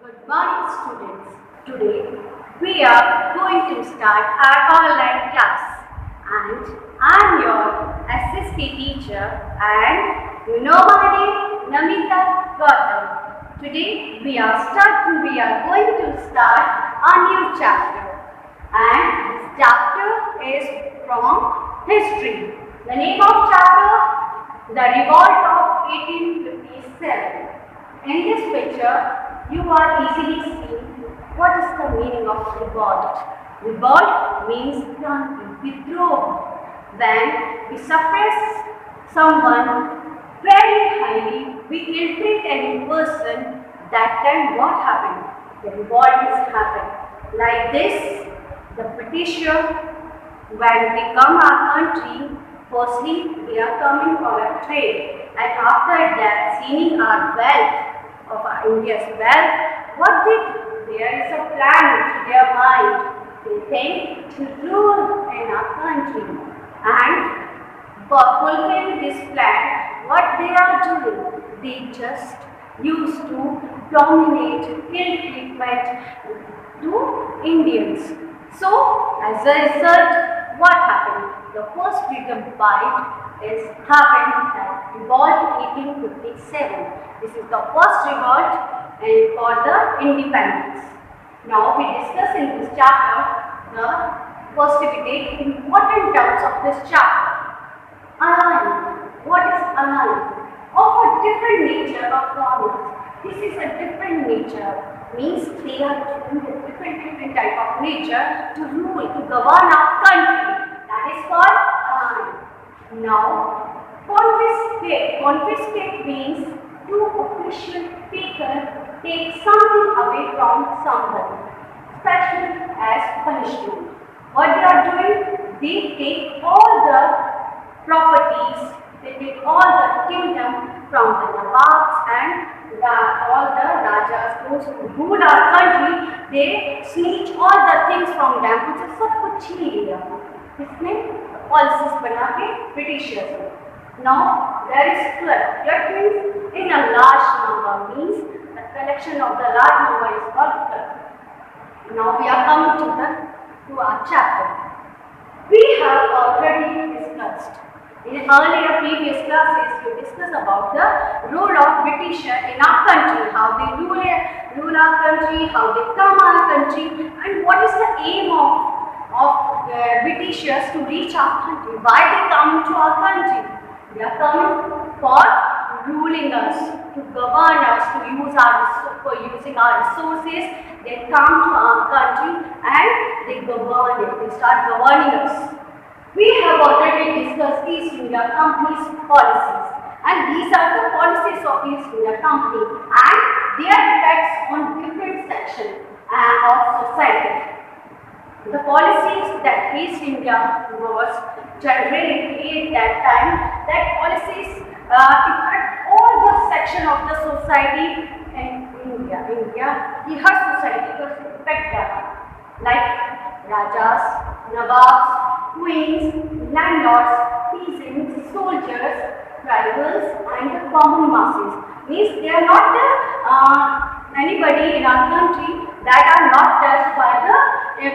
Good morning, students. Today we are going to start our online class, and I am your SST teacher, and you know my name, Namita Gautam. Today we are going to start a new chapter, and this chapter is from history. The name of chapter: The Revolt of 1857. In this picture, you are easily seeing what is the meaning of revolt. Revolt means withdraw. When we suppress someone very highly, we ill-treat any person, that time what happened? The revolt is happened. Like this, the Britisher, when they come our country, firstly they are coming for a trade, and after that, seeing our wealth, of India's wealth, what did? There is a plan to their mind. They think to rule in our country, and for fulfilling this plan, what they are doing? They just used to dominate, ill treatment to Indians. So, as a result, what happened? The first freedom fight is happened at revolt 1857. This is the first revolt for the independence. Now we discuss in this chapter the first we take important terms of this chapter. Alliance. What is alliance? Of a different nature of governance. This is a different nature. Means they are doing a different type of nature to rule, to govern our country. That is called alliance. Now, confiscate. Confiscate means to official take something away from somebody, especially as punishment. What they are doing? They take all the properties, they take all the kingdom from the Nawabs and all the Rajas, those who rule our country, they snatch all the things from them, which is सब कुछ छीन लिया. इसने policies बना के Britishers. Now there is flood. Flood means in a large number, means the collection of the large number is called flood. Now we are coming to our chapter. We have already discussed in earlier previous classes. We discussed about the role of Britisher in our country, how they rule our country, how they come our country, and what is the aim of Britishers to reach our country. Why they come to our country? They are coming for ruling us, to govern us, for using our resources. They come to our country and they govern it. They start governing us. We have already discussed East India Company's policies, and these are the policies of East India Company and their effects on different sections of society. The policies that East India was generating at that time, that policies affect all the section of the society in India. The whole society was affected, like Rajas, Nawabs, queens, landlords, peasants, soldiers, tribals, and the common masses. Means they are not anybody in our country that are not touched by the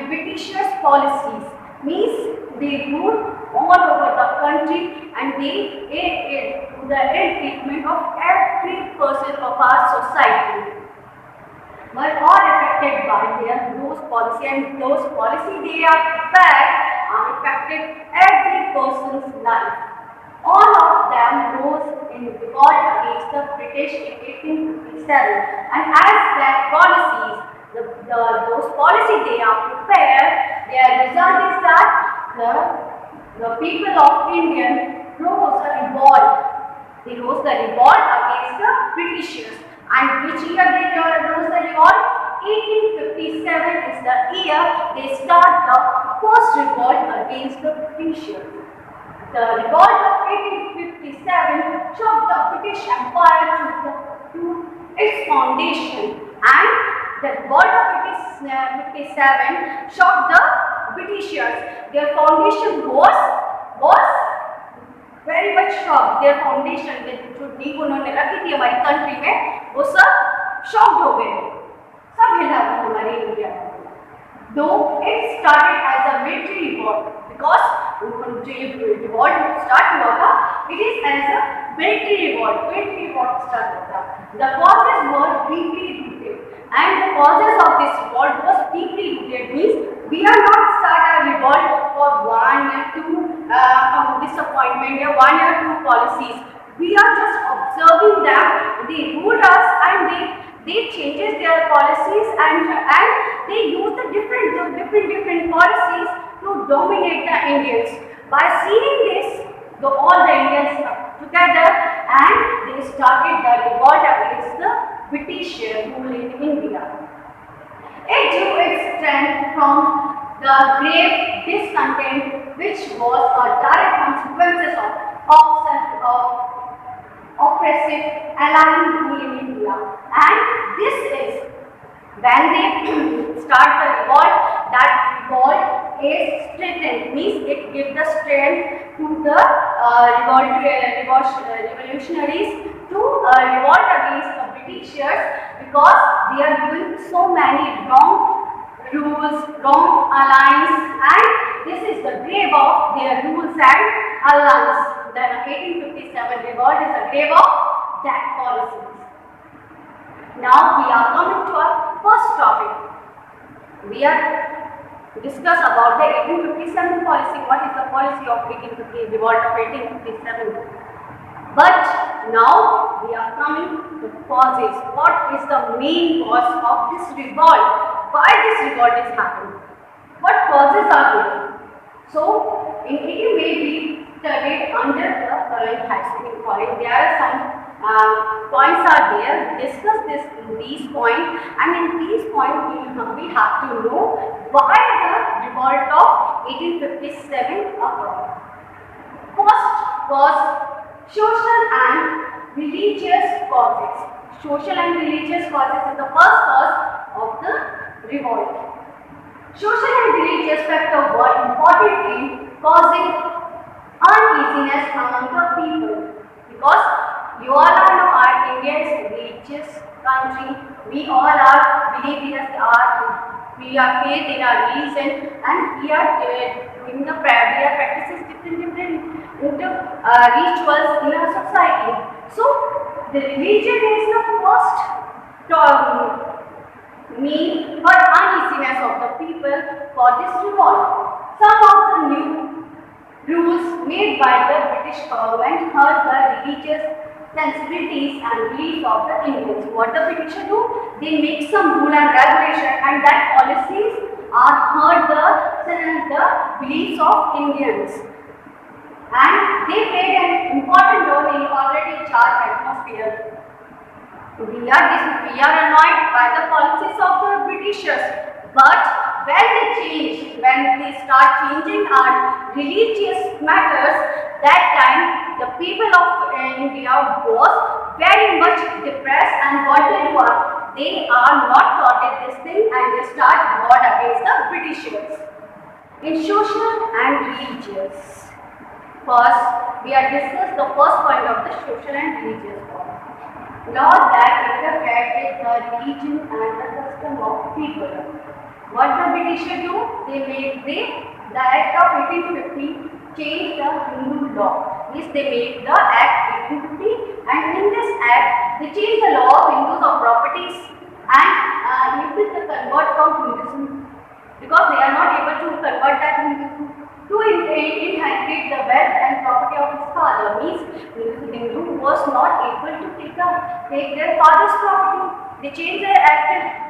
Britishers' policies. Means they rule all over the country and they do the ill treatment of every person of our society. But all affected by those policy, and those policy they are affected every person's life. All of them rose in revolt against the British in 1857, and as their policies, those policies they are prepared, their result is that the people of India rose a revolt. They rose the revolt against the Britishers. And which year they rose the revolt? 1857 is the year they start the first revolt against the Britishers. The revolt of 1857 shook the British Empire to its foundation, and the revolt of 1857 shocked the Britishers. Their foundation was very much shocked. Their foundation जो नींव उन्होंने रखी थी हमारी country में, वो सब shocked हो गए. सब हिला था हमारे इंडिया में। Though it started as a military revolt, because जो ये revolt start हुआ था, it is as a military revolt start हुआ था. The causes were deeply rooted, and the causes of this revolt was deeply rooted. Means we are not start a revolt for 1 year, 2 disappointment or 1 year, 2 policies. We are just observing them. They rule us and they changes their policies and they use the different policies to dominate the Indians. By seeing this, all the Indians together and they started the revolt against the British rule in India. It drew its strength from the grave discontent which was a direct consequences of oppressive alien rule in India, and this is when they start the revolt. That revolt is strengthened, means it gives the strength to the revolutionaries to revolt against the Britishers, because they are doing so many wrong rules, wrong alliance, and this is the grave of their rules and alliance. The 1857 revolt is a grave of that policies. Now we are coming to our first topic. We are discuss about the 1857 policy. What is the policy of 1850 revolt of 1857? But now we are coming to causes. What is the main cause of this revolt? Why this revolt is happening? What causes are there? So in it may be studied under the current high school college. There are some points are there. Discuss this in these points, and in these points we have to know why the revolt of 1857 occurred. First cause, social and religious causes. Social and religious causes is the first cause of the revolt. Social and religious factors were important in causing uneasiness among the people, because you all know our India is a religious country. We all are believe in we are faith in our religion, and we are doing the prayer. We are practicing different rituals in our society. So the religion is the first mean for uneasiness of the people for this revolt. Some of the new rules made by the British government hurt the religious sensibilities and beliefs of the Indians. What the British do? They make some rule and regulation, and that policies are hurt the beliefs of Indians. And they played an important role in already charged atmosphere. We are annoyed by the policies of the Britishers, but when they start changing our religious matters, that time the people of India was very much depressed, and what they do they are not taught this thing, and they start war against the Britishers. In social and religious, first we are discuss the first point of the social and religious point. Law that interfere with the religion and the custom of people. What the British do? The Act of 1850 changed the Hindu law. Means they made the Act 1850, and in this Act they changed the law of Hindus of properties, and able to convert from Hinduism, because they are not able to convert that Hinduism to inherit the wealth and property of his father. Means Hindu was not able to take their father's property. They changed their act.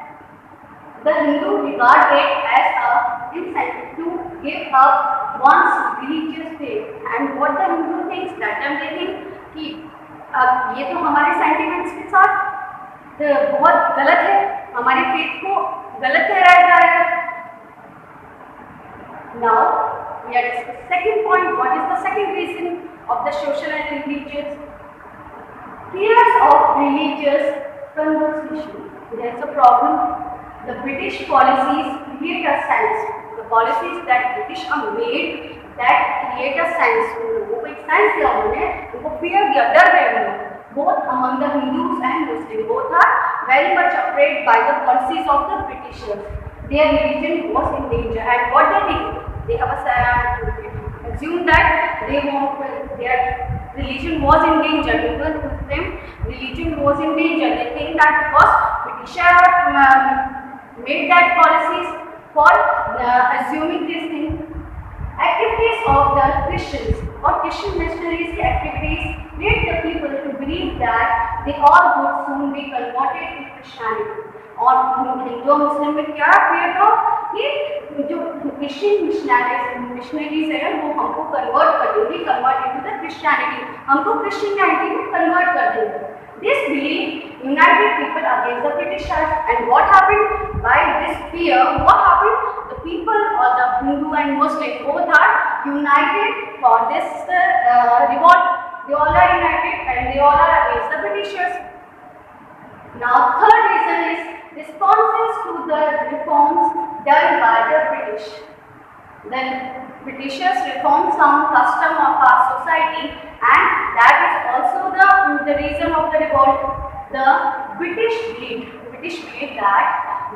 The Hindu regard it as a incentive to give up one's religious faith. And what the Hindu thinks, that time they think कि ये तो हमारे sentiments के साथ बहुत गलत है, हमारे फेथ को गलत ठहराया जा रहा है. Now we are discussing second point. What is the second reason of the social and religious? Fears of religious conversation. There is a problem. The British policies create a sense. The policies that British are made that create a sense. उनको एक sense दिया उन्होंने, उनको fear दिया, डर गए उन्होंने. Both among the Hindus and Muslims, both are very much afraid spread by the policies of the Britishers. Their religion was in danger, and what they did, they have assumed that their religion was in danger. People who claim religion was in danger. They think that because British made that policies for assuming this thing. Activities of the Christians or Christian missionaries activities led the people to believe that they all would soon be converted to Christianity. और हिंदू मुस्लिम में क्या किया था कि जो Christian missionaries है वो हमको कन्वर्ट कर देंगे, कन्वर्ट इनटू द क्रिश्चियनिटी, हमको क्रिश्चियनिटी में कन्वर्ट कर देंगे. This belief united people against the Britishers, and what happened by this fear? What happened? The people or the Hindu and Muslim both are united for this revolt. They all are united and they all are against the Britishers. Now, third reason is responses to the reforms done by the British. Then Britishers reformed some custom of our society, and that is also the reason of the revolt. The British believed that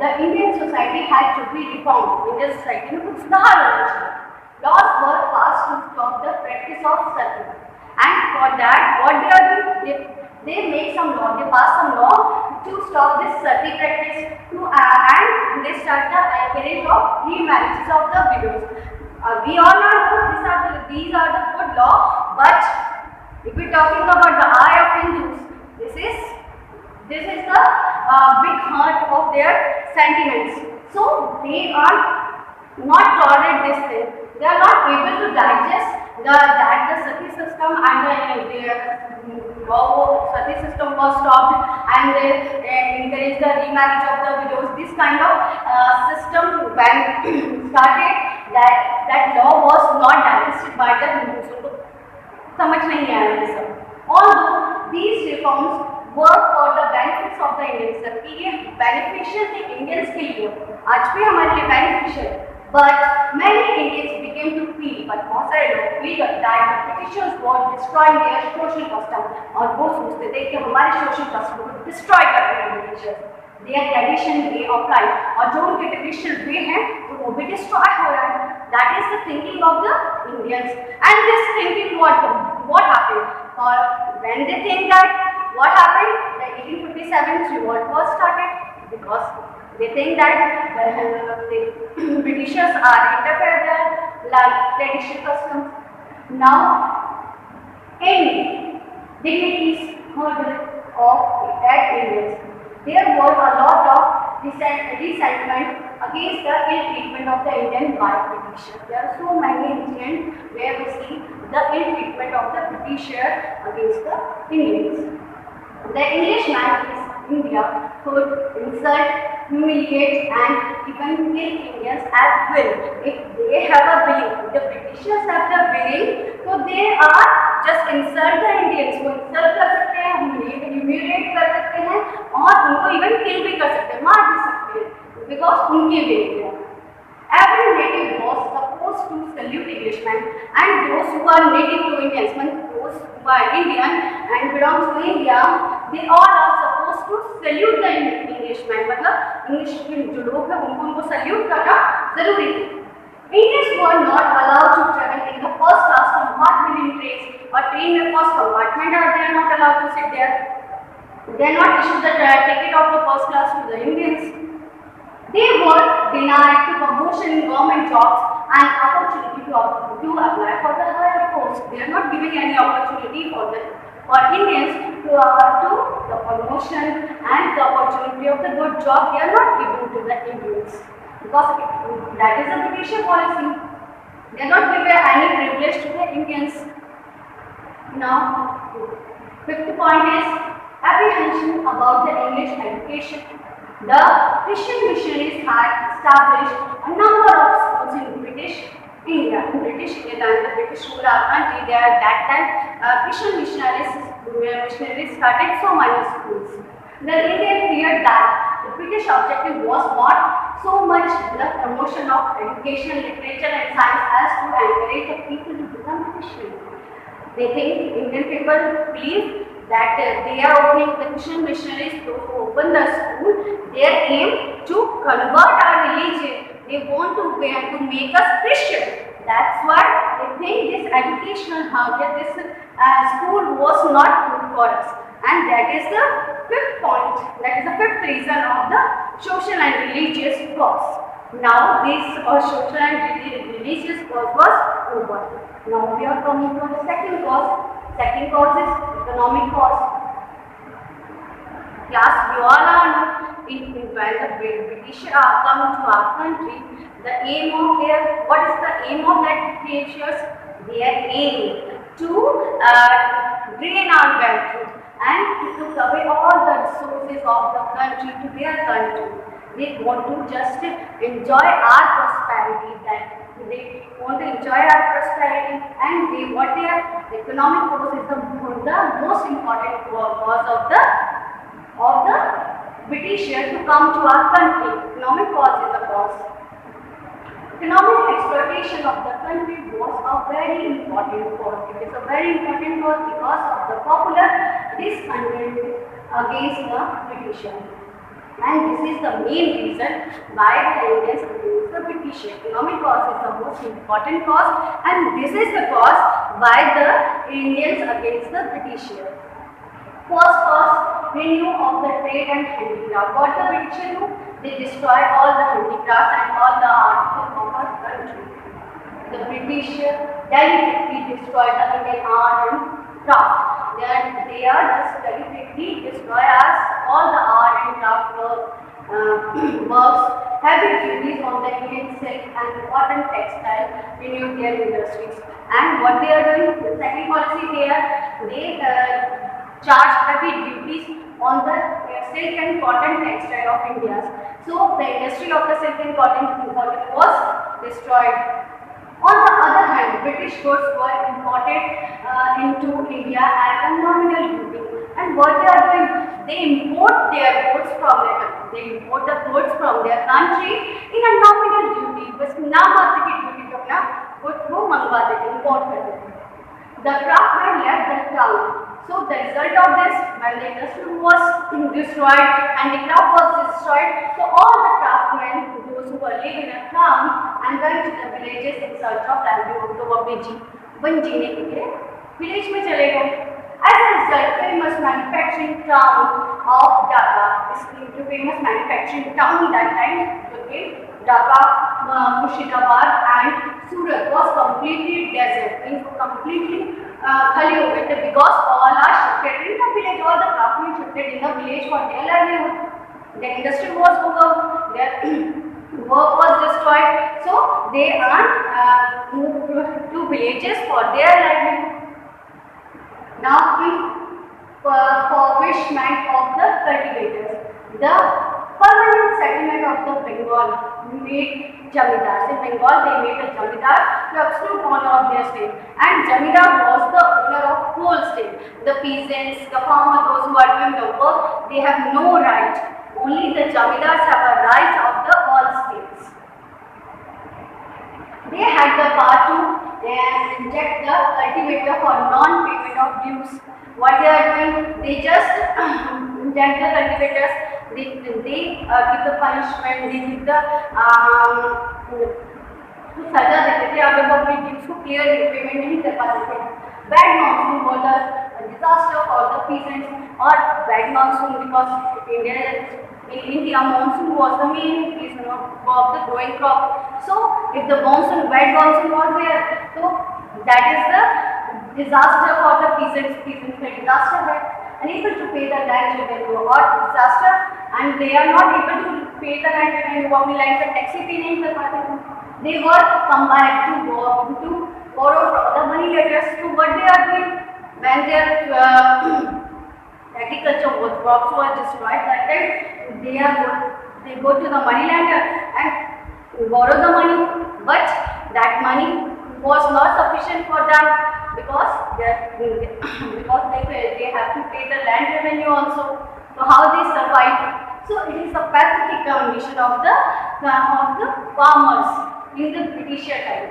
the Indian society had to be reformed. Indian society में कुछ सुधार होना चाहिए. Laws were passed to stop the practice of sati, and for that what they are doing? They make some law. They pass some law to stop this sati practice and they start the encourage of remarriages of the widows. We all know these are the good law, but if we are talking about the eye of Hindus, this is the big heart of their sentiments. So they are not tolerate this thing. They are not able to digest that the sati system and the sati system was stopped, and they encouraged the remarriage of the widows. This kind of system when started, that law was not digested by the Hindus. उनको समझ नहीं आया ये सब. Although these reforms were for the benefits of the Indians, कि ये beneficial थे Indians के लिए, आज भी हमारे लिए beneficial. But many Indians began to feel, but बहुत सारे लोग feel that the Britishers were destroying their social custom, और वो सोचते थे कि हमारे social custom को destroy कर रहे हैं Britishers. Their tradition way of life, और जो उनके traditional way है वो भी destroy हो रहा है. That is the thinking of the Indians, and this thinking what happened? Or when they think that what happened, the 1857 revolt was started because they think that the Britishers are interfered their like traditional customs. Now, in dignities of Indians, there were a lot of resentment against the ill treatment of the Indian by Britishers. There are so many incidents where we see the ill treatment of the Britishers against the Indians. The Englishman in India could insult, humiliate and even kill Indians at will. If they have a belief, the Britishers have the belief, so they are just insult the Indians. वो insult कर सकते हैं, humiliate कर सकते हैं और उनको even kill भी कर सकते हैं, मार भी सकते हैं, because उनकी belief है. Every native was supposed to salute Englishmen, and those who are native to Indians, those who are Indian and belongs to India, they all are supposed to salute the Englishmen. मतलब English के जो लोग हैं उनको salute करना जरूरी है. Indians were not allowed to travel in the first class compartment in trains or train में first compartment, or they are not allowed to sit there. They are not issued the ticket of the first class to the Indians. They were denied to promotion in government jobs and opportunity to apply for the higher post. They are not giving any opportunity for Indians to the promotion and the opportunity of the good job. They are not given to the Indians because that is a British policy. They are not given any privilege to the Indians. Now, fifth point is apprehension about the English education. The Christian missionaries had established a number of schools in British India. In British India, the British rule our country, there at that time Christian missionaries started so many schools. The Indian feared that the British objective was not so much the promotion of education, literature and science as to encourage the people to become Christian. They think Indian people believe that they are opening the Christian missionaries to open the school. Their aim to convert our religion. They want to make us Christian. That's why they think this educational this school was not good for us. And that is the fifth point. That is the fifth reason of the social and religious cause. Now this social and religious cause was over. Now we are coming to the second cause. Second cause is economic cause. Class, you all are when the British come to our country, the aim of what is the aim of that Britishers? Their aim to drain our wealth and to took away all the resources of the country to their country. They want to just enjoy our prosperity. That they want to enjoy our prosperity, and what their economic cause is the most important cause of the Britishers to come to our country. Economic cause is the cause. Economic exploitation of the country was a very important cause. It is a very important cause because of the popular discontent against the Britishers. And this is the main reason why the Indians against the British. Economic cause is the most important cause, and this is the cause why the Indians against the Britishers. First cause, renewal of the trade and handicraft. What the British do? They destroy all the handicrafts and all the articles of our country. The British deliberately destroy the Indian art and craft. They are just deliberately destroy us all the art and craft works, heavy duties on the Indian silk and cotton textile in their industries. And what they are doing? The second policy they charge heavy duties on the silk and cotton textile of India. So the industry of the silk and cotton was destroyed. On the other hand, British goods were imported into India at a nominal duty. And what they are doing? They import their goods from their country. They import the goods from their country in a nominal duty. बस नामात्र की duty पे अपना goods को मंगवा देते, import कर देते. The craftsmen left the town. So the result of this, when the industry was destroyed and the craft was destroyed, so all the craftsmen, those who were living in a town, and went to the villages in search of livelihood, तो वो अपने जीने के लिए village में चले गए. As a result, famous manufacturing town of Dhaka, the famous manufacturing town that time, okay, Dhaka, Murshidabad and Surat was completely desert, means completely khali ho gaye the, because all are shifted in the village, all the craftsmen shifted in the village for their livelihood. The industry was over, their work was destroyed, so they are moved to villages for their livelihood. Now refurbishment of the cultivators. The permanent settlement of the Bengal made Jamidars. In Bengal they made a Jamidar to absolute honor of their state, and Jamidar was the owner of whole state. The peasants, the farmers, those who are doing the work, they have no right. Only the Jamidars have a right of the all states. They had the power to inject the cultivator for non-payment of dues. What they are doing? They just inject the cultivators. They give the punishment. They give the सजा देते थे अगर वो अपनी dues को clear payment नहीं कर पाते थे. Bad monsoon was a disaster for the peasants, or bad monsoon because in India monsoon was the main reason of the growing crop. So if the bad monsoon was there, so that is the disaster for the peasants. Peasants का disaster है, unable to pay the land revenue or disaster, and they are not able to pay the land revenue. वो अपनी land का tax ही नहीं कर पाते थे. They were compelled to borrow from the money lenders. So what they are doing when their agriculture crops were destroyed, that time they go to the money lender and borrow the money, but that money was not sufficient for them because they have to pay the land revenue also. So how they survive? So it is a pathetic condition of the farmers in the British time.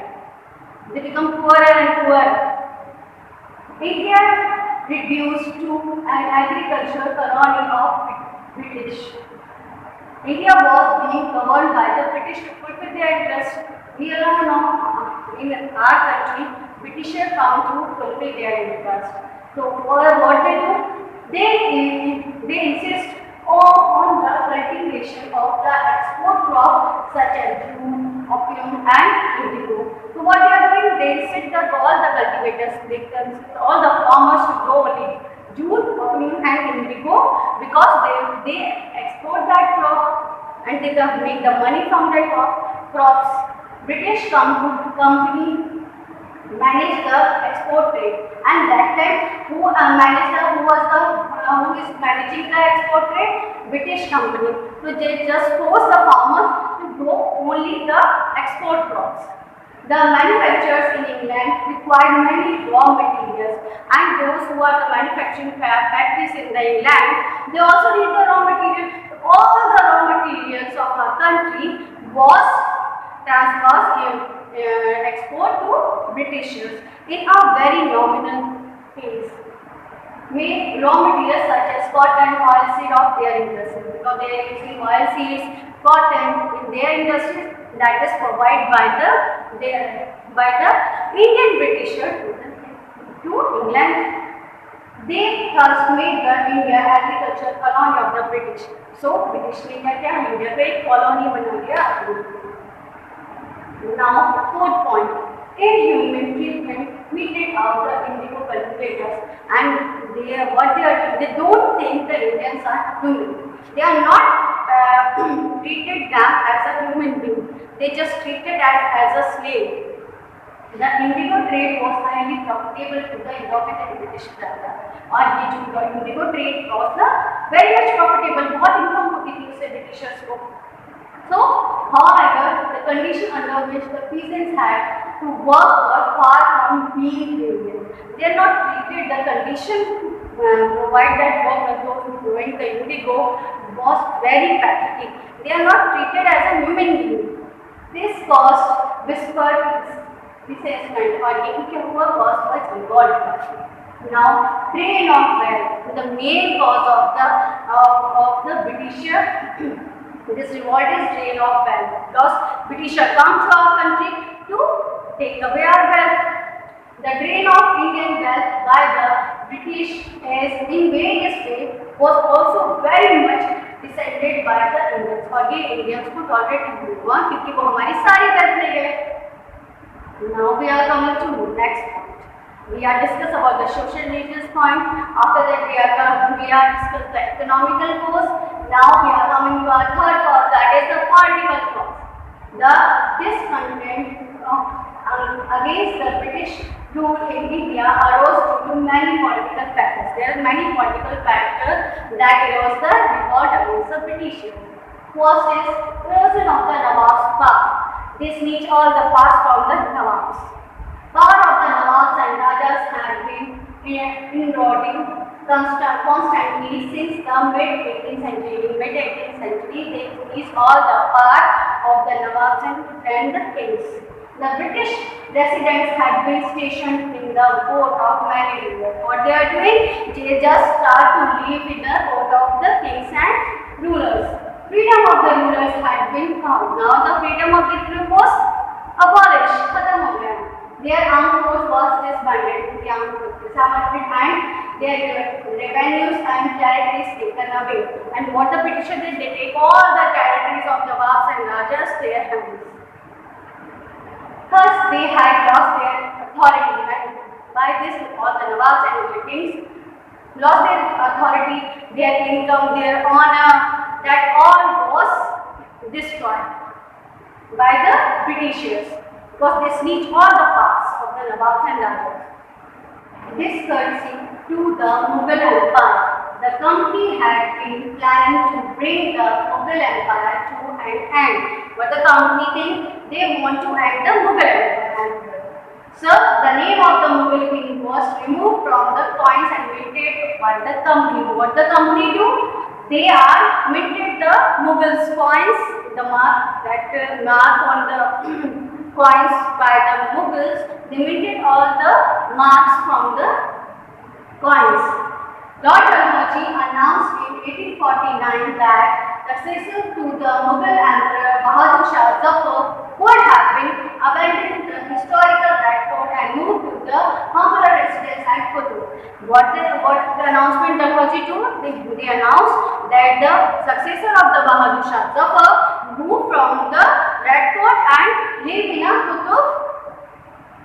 They become poorer and poorer. India reduced to an agricultural colony of British. India was being governed by the British to fulfill their interests. We all know in our country, Britishers come to fulfill their interests. So what they do? They insist on the cultivation of the export crops such as jute, opium and indigo. So what they are doing? They insist that all the cultivators, all the farmers to grow only jute, opium and indigo because they export that crop and they make the money from that crops. British company manage the export trade, and that time who is managing the export trade? British company. So they just force the farmers to grow only the export crops. The manufacturers in England required many raw materials, and those who are the manufacturing factories in the England, they also need the raw material. All the raw materials of our country was transferred export to Britishers in a very nominal pace. Make raw materials such as cotton, oilseed of their industries, because they are using oilseeds, cotton in their industries, that is provided by the Indian Britishers to England. They thus made the India agricultural colony of the British. So British ने क्या India को एक colony बना दिया. Now, fourth point, inhuman treatment meted out the indigo cultivators, and they don't think the Indians are human. They are not treated them as a human being. They just treated as a slave. The indigo trade was highly profitable to the European and British traveler. और ये जो indigo trade was very much profitable. बहुत income होती थी उससे Britishers को. So, however, the condition under which the peasants had to work were far from being alien. They are not treated, the condition provide that work by those who growing the indigo was very pathetic. They are not treated as a human being. This caused whispered resentment और ये क्या हुआ caused by symbolic. Now, drain of wealth, the main cause of the British. This revolt is drain of wealth because British come to our country to take away our wealth. The drain of Indian wealth by the British is in various ways was also very much descended by the Indians. और ये Indians को tolerate नहीं हुआ क्योंकि वो हमारी सारी wealth ले गए. Now we are coming to next point. We are discuss about the social religious point. After that we are discuss the economical cause. Now we are coming to our third cause, that is the political cause. The discontent against the British rule in India arose due to many political factors. There are many political factors that arose the revolt against the Britishers. First is erosion of the Nawab's power. This needs all the powers from the Nawabs. Power of the Nawabs and Rajas had been eroding constantly since the mid-18th century. In mid-18th century, they seized all the power of the Nawabs and the kings. The British residents had been stationed in the court of many rulers. What they are doing? They just start to live in the court of the kings and rulers. Freedom of the rulers had been found. Now the freedom of the rulers was abolished. खत्म हो गया. Their armed force was disbanded. The armed force disarmed and their revenues and territories taken away. And what the Britishers did, they take all the territories of the Nawabs and Rajas to their hands. Thus, they had lost their authority, and by this, all the Nawabs and the kings lost their authority, their income, their honor, that all was destroyed by the Britishers, because they snatched all the powers of the Nawabs and Rajas. This courtesy to the Mughal Empire. The company had been planning to bring the Mughal Empire to an end. But the company think they want to end the Mughal Empire. So the name of the Mughal king was removed from the coins and minted by the company. What the company do? They are minted the Mughals coins, the mark on the coins by the Mughals. They minted all the marks from the coins. Lord Dalhousie announced in 1849 that successor to the Mughal Emperor Bahadur Shah Zafar would have been abandoned the historical Red Fort and moved to the humbler residence at Kutu. What the announcement Dalhousie told? They announced that the successor of the Bahadur Shah Zafar moved from the Red Fort and lived in a Kutu.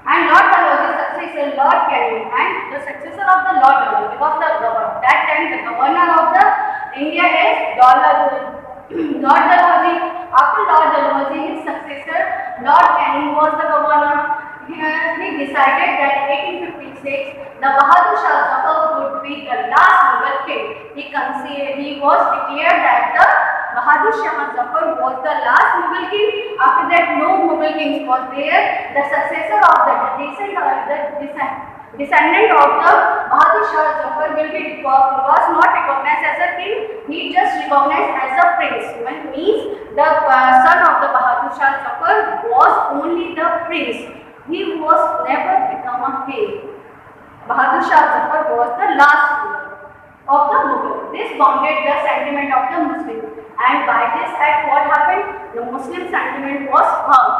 And Lord Dalhousie's successor, Lord Canning, and the successor of the Lord Dalhousie, because that time the governor of the India is Lord Dalhousie. After Lord Dalhousie, his successor, Lord Canning, was the governor. He decided that in 1856, the Bahadur Shah Zafar would be the last Mughal king. He was declared that the Bahadur Shah Zafar was the last Mughal king. After that, no Mughal kings was there. The successor of the descendant of the Bahadur Shah Zafar was not recognized as a king. He just recognized as a prince. Which means the son of the Bahadur Shah Zafar was only the prince. He was never become a king. Bahadur Shah Zafar was the last ruler of the Mughal. This bounded the sentiment of the Muslim, and by this act what happened? The Muslim sentiment was harmed.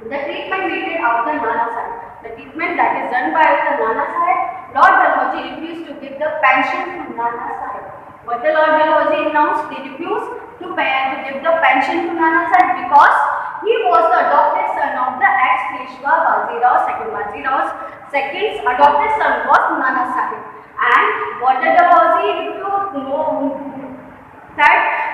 The treatment meted out the Nana Sahib. The treatment that is done by the Nana Sahib, Lord Dalhousie refused to give the pension to Nana Sahib. What the Lord Dalhousie announced? They refused to give the pension to Nana Sahib because he was the adopted son of the ex-Peshwa Bajirao II. Bajirao's second adopted son was Nana Sahib. And what the Dalhousie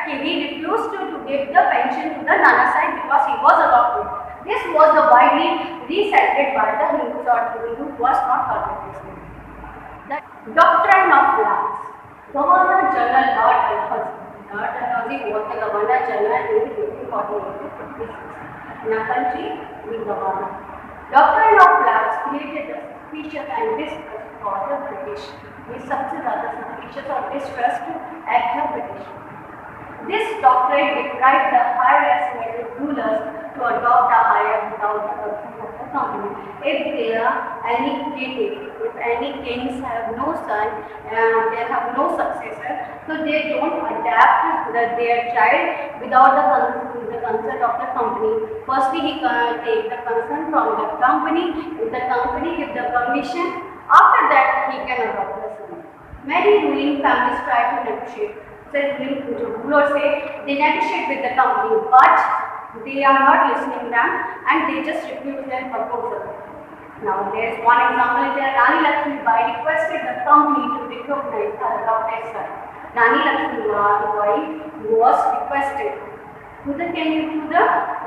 he refused to give the pension to the Nana Sahib because he was adopted. This was the widely resented by the Hindus or Hindu who was not heard. The doctrine of lands. Governor General Lord Dalhousie. Lord Dalhousie was the Governor General in 1848-56. In a country, the governor. Doctrine of lands created a suspicion and distrust for the British. ये सबसे ज़्यादा suspicious और distrust act the British. This doctrine deprived the higher estimated rulers to adopt a higher without the consent of the company. If any kings have no son and they have no successor, so they don't adapt their child without the consent of the company. Firstly, he can take the consent from the company. If the company gives the permission, after that he can adopt the son. Many ruling families try to negotiate. Rulers say they negotiate with the company, but they are not listening to them and they just refuse their proposal. Now there is one example there. Rani Lakshmi Bai requested the company to recognize her adopted son. Rani Lakshmi Bai was requested to the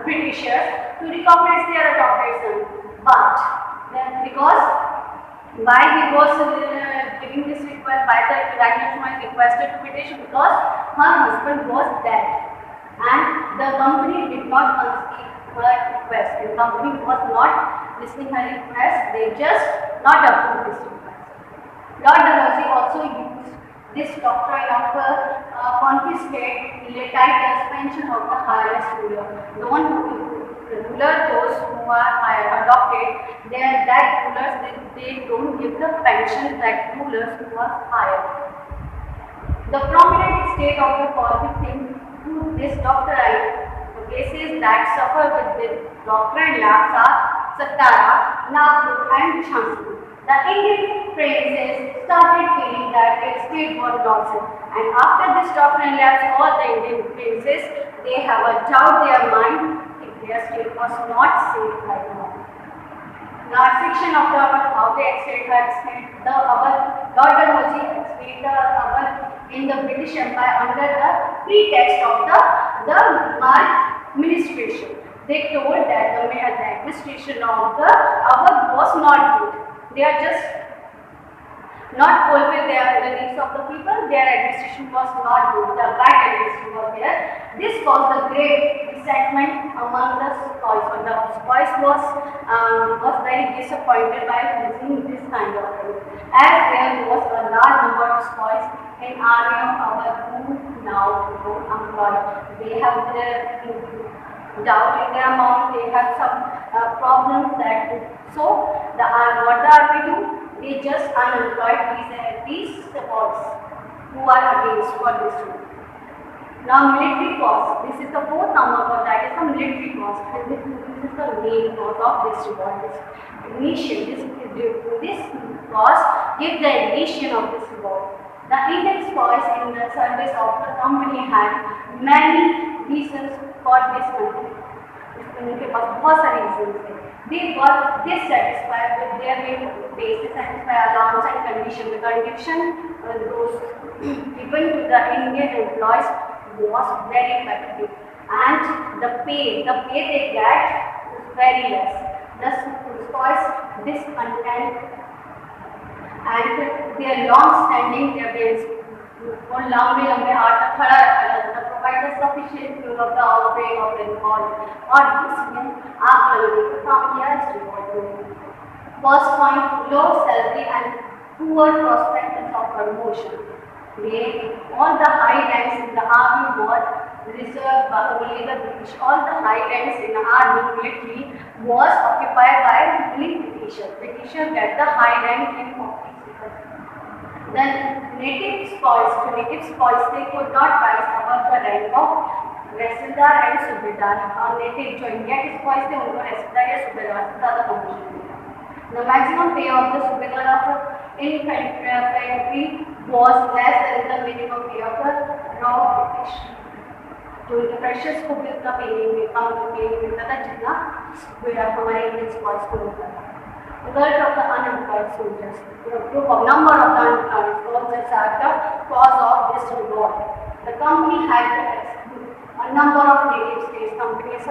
Britishers to recognize their adopted son, but because why he was giving this request, why the Rani Lakshmi requested to British, because her husband was dead and the company did not concede her request. The company was not listening her request, they just not approved this request. Lord Dalhousie also used this doctrine of confiscate titles pension of the highest ruler. The one who ruler, those who are adopted, that rulers they don't give the pension that rulers who are higher. The prominent state of the following to this doctrine, the places that suffer with this doctrine labs are Satara, Nagpur and Jhansi. The Indian princes started feeling that their state was lost, and after this doctrine lapse, all the Indian princes they have a doubt their mind if their state was not safe right now. Now, section of the how they extend her state, the Lord Dalhousie explained in the British Empire under the pretext of the administration. They told that the administration of the was not good. They are just not fulfill the needs of the people. Their administration was not good. The bad administration was there. This caused the great resentment among the Sepoys. The Sepoys was very disappointed by using this kind of thing. As there was a large number of Sepoys in army of our who now employed. They have doubt in their mind, they have some problems that so what the army do, they just unemployed these supports who are against for this rule. Now military cost, this is the fourth number for that is the military cost, and this is the main cause of this revolt. This cost give the ignition of this revolt. The Indian spoils in the service of the company had many reasons for this conflict. उनके पास बहुत सारे reasons थे. They got dissatisfied with their base, dissatisfied alarms and conditions. The condition those given to the Indian employees was very effective, and the pay they get was very less. Thus caused discontent and their long-standing evidence और लंबे लंबे हाथ तक खड़ा रखा जाता था, provide the sufficient fuel of the outbreak of the revolt, और इसमें आग लगाने का काम किया इस revolt में. First point, low salary and poor prospects of promotion. All the high ranks in the army were reserved by only the British. All the high ranks in the army military was occupied by only Britishers. Britishers get the high rank in office. Then native spoils, they could not rise above the rank of Resildar and Subedar. और native जो India के spoils थे उनको Resildar या Subedar से ज़्यादा promotion मिला. The maximum pay of the Subedar of infantry was less than the minimum pay of the raw British. तो उनके प्रेशर्स को भी उतना पे नहीं मिलता था जितना Subedar हमारे इंडियन spoils को मिलता था. Result of the unemployed soldiers. The group of number of the unemployed soldiers are the cause of this revolt. The company had to exclude a number of native states. Companies,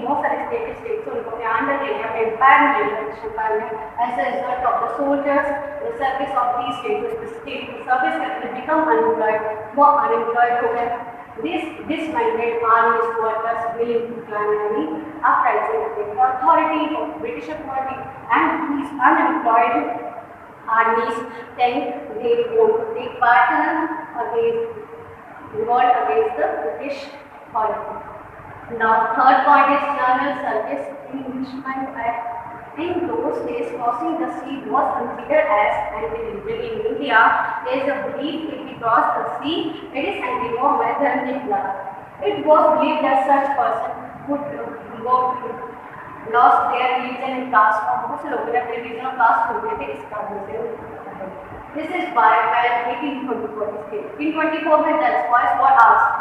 most states, उनको ध्यान रखेंगे अपने empire में. As a result of the soldiers, the service of these states, the state service has become unemployed. वो unemployed हो गए. This mandate armies workers willing to plan any uprising against the authority of British authority, and these unemployed armies then they want to take part against revolt against the British authority. Now third point is journal service enlistment act. In those days, crossing the sea was considered as anti-illegal. In India, there is a belief if we cross the sea, it is anti-law rather than the blood. It was believed that such person would lost their religion and caste. और बहुत से लोग अपने religion और caste खो देते इस कारण से. This is why by 1824 in 24 में the spoils were asked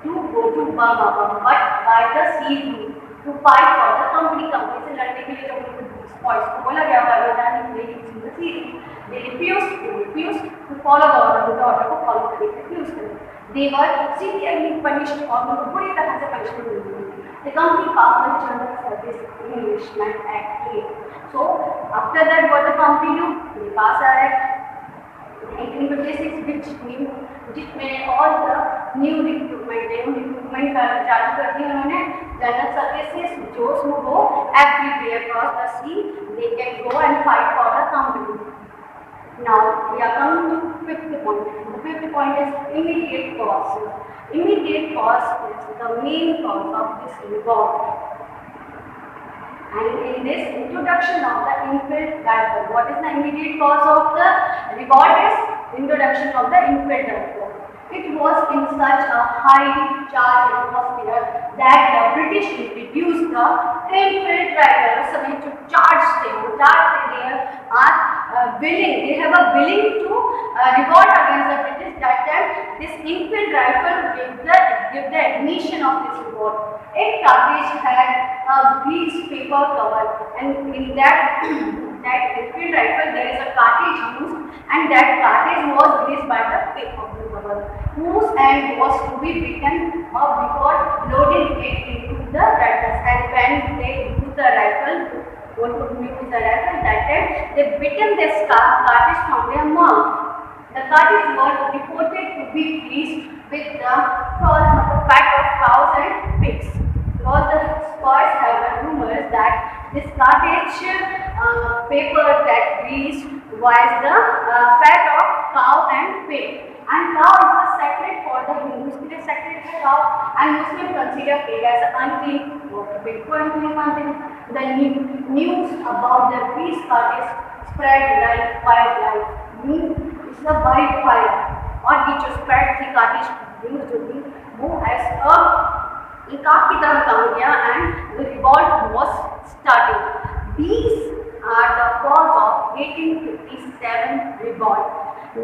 to go to Burma, but by the sea route to fight for the company से लड़ने के लिए जब spoils को बोला गया they refused to follow the order को follow करने refused करें. They were severely punished और उनको बुरी तरह से punishment milli. The company passed the General Service Enlistment Act 8. So after that what the company do? They pass an act 1856 जिसमें all the new recruitment चालू कर दी उन्होंने. जनरल सर्विसेज जोश में वो everywhere across the sea they can go and fight for the company. Now we are coming to fifth point. The fifth point is immediate cause. Immediate cause is the main cause of this revolt. And in this introduction of the infield rifle, what is the immediate cause of the revolt is introduction of the infield rifle. It was in such a highly charged atmosphere that the British introduced the infield rifle. उस समय जो charged थे, they are willing. They have a willing to revolt against the British. That time, this infield rifle give the ignition of this revolt. A cartridge had a greased paper cover, and in that infield rifle there is a cartridge used, and that cartridge was greased by the paper cover, whose end was to be beaten before loading it into the rifles. And when they use the rifle, that time they bitten this cartridge from their mouth. The cartridge was reported to be greased with the fat of cows and pigs. All the spoils have rumors that this cartridge paper that greased was the fat of cow and pig. And cow is the sacred for the Hindus. It is sacred for cow, and Muslims consider pig as unclean. Pig for unclean. The news about the beast cut is spread like wildlife. It's a wildfire, और ये जो spread थी काटिश news जो थी वो as a इकाक की तरह काम किया and the revolt was started. These are the cause of 1857 revolt.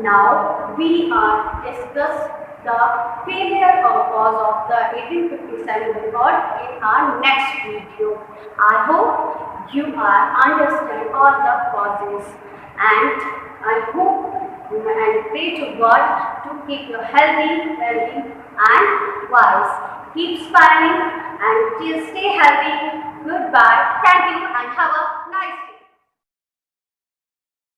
Now we are discuss the failure or cause of the 1857 revolt in our next video. I hope you are understand all the causes, and I hope and pray to God to keep you healthy and wise. Keep smiling and stay healthy. Goodbye. Thank you and have a nice day.